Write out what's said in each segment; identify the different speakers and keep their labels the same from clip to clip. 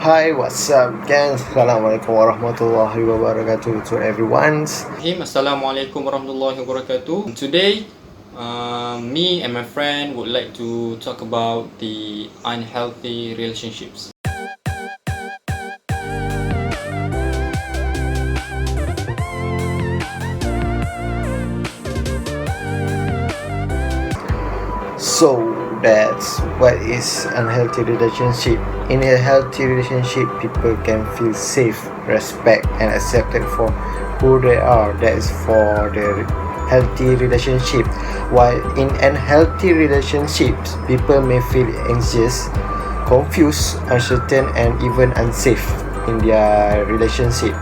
Speaker 1: Hi, what's up, guys? Assalamualaikum warahmatullahi wabarakatuh to everyone.
Speaker 2: Assalamualaikum warahmatullahi wabarakatuh. Today, me and my friend would like to talk about the unhealthy relationships.
Speaker 1: So, that's what is unhealthy relationship. In a healthy relationship, people can feel safe, respect, and accepted for who they are. That is for the healthy relationship. While in unhealthy relationships, people may feel anxious, confused, uncertain, and even unsafe in their relationship.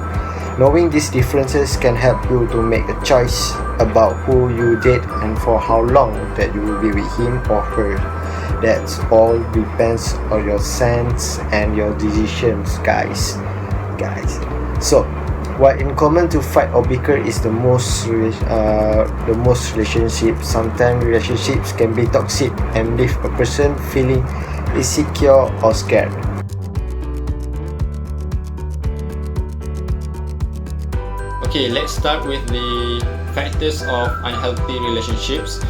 Speaker 1: Knowing these differences can help you to make a choice about who you date and for how long that you will be with him or her. That's all depends on your sense and your decisions, guys. So, what in common to fight or bicker is the most relationships. Sometimes relationships can be toxic and leave a person feeling insecure or scared.
Speaker 2: Okay, let's start with the factors of unhealthy relationships.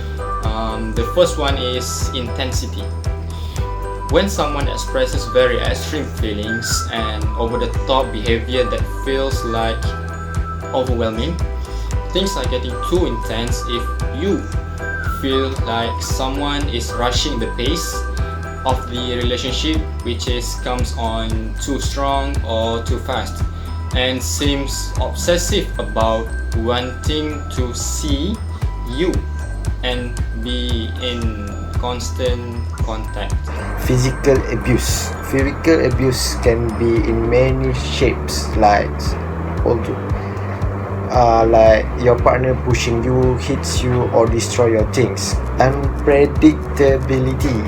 Speaker 2: The first one is intensity. When someone expresses very extreme feelings and over-the-top behavior that feels like overwhelming, things are getting too intense. If you feel like someone is rushing the pace of the relationship, which comes on too strong or too fast, and seems obsessive about wanting to see you and be in constant contact.
Speaker 1: Physical abuse. Physical abuse can be in many shapes, like like your partner pushing you, hits you, or destroy your things. Unpredictability.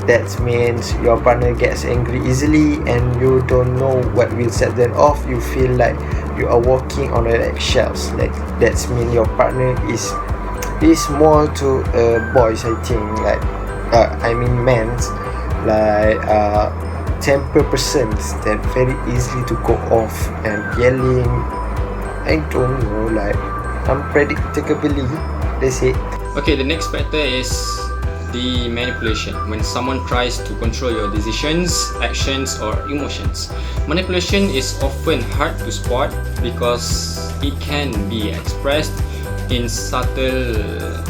Speaker 1: That means your partner gets angry easily and you don't know what will set them off. You feel like you are walking on eggshells. Like that means your partner is more to boys, I think. Like men's, like temper persons that very easily to go off and yelling. I don't know, like unpredictably. That's it.
Speaker 2: Okay, the next factor is the manipulation. When someone tries to control your decisions, actions, or emotions. Manipulation is often hard to spot because it can be expressed in subtle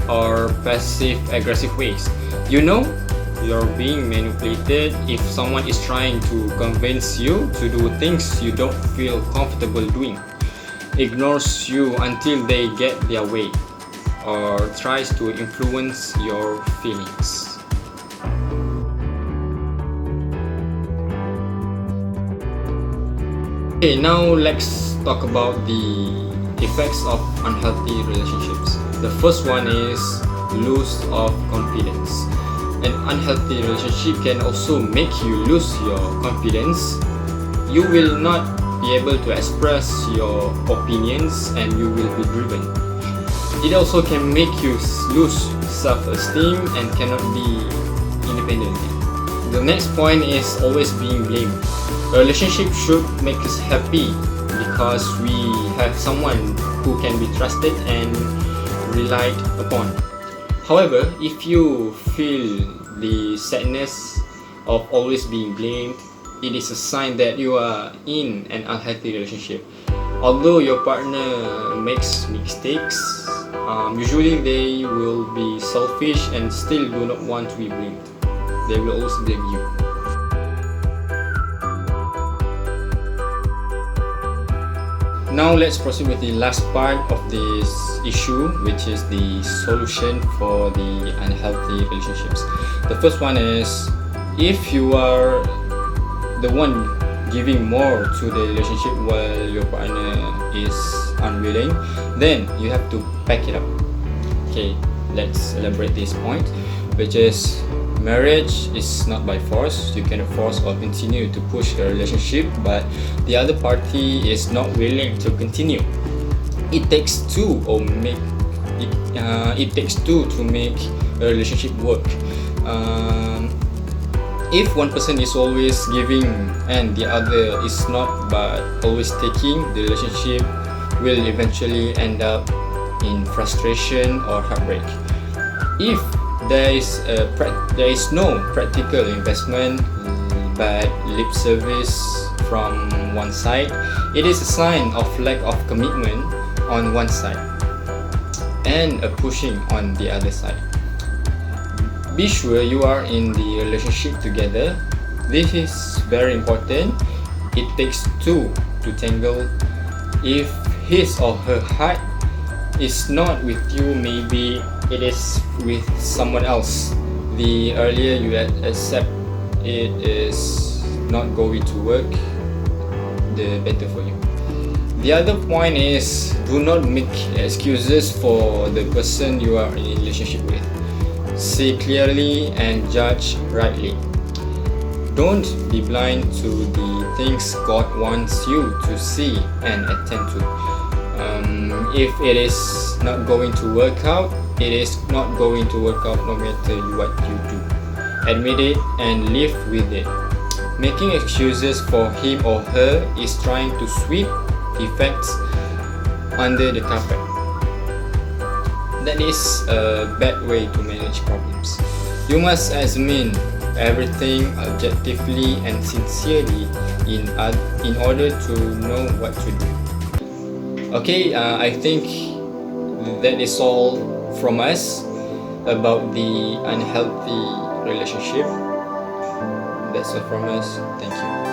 Speaker 2: or passive-aggressive ways. You know you're being manipulated if someone is trying to convince you to do things you don't feel comfortable doing, ignores you until they get their way, or tries to influence your feelings. Okay, now let's talk about the effects of unhealthy relationships. The first one is loss of confidence. An unhealthy relationship can also make you lose your confidence. You will not be able to express your opinions and you will be driven. It also can make you lose self-esteem and cannot be independent. The next point is always being blamed. A relationship should make us happy because we have someone who can be trusted and relied upon. However, if you feel the sadness of always being blamed, it is a sign that you are in an unhealthy relationship. Although your partner makes mistakes, usually they will be selfish and still do not want to be blamed. They will always blame you. Now let's proceed with the last part of this issue, which is the solution for the unhealthy relationships. The first one is, if you are the one giving more to the relationship while your partner is unwilling, then you have to pack it up. Okay, let's elaborate this point, which is marriage is not by force. You cannot force or continue to push a relationship, but the other party is not willing to continue. It takes two to make a relationship work. If one person is always giving and the other is not but always taking, the relationship will eventually end up in frustration or heartbreak. If there is no practical investment but lip service from one side, it is a sign of lack of commitment on one side and a pushing on the other side. Be sure you are in the relationship together. This is very important. It takes two to tangle. If his or her heart is not with you, maybe it is with someone else. The earlier you accept it is not going to work, the better for you. The other point is, do not make excuses for the person you are in a relationship with. See clearly and judge rightly. Don't be blind to the things God wants you to see and attend to. If it is not going to work out, it is not going to work out no matter what you do. Admit it and live with it. Making excuses for him or her is trying to sweep defects under the carpet. That is a bad way to manage problems. You must examine everything objectively and sincerely in order to know what to do. Okay, I think that is all from us about the unhealthy relationship. That's all from us. Thank you.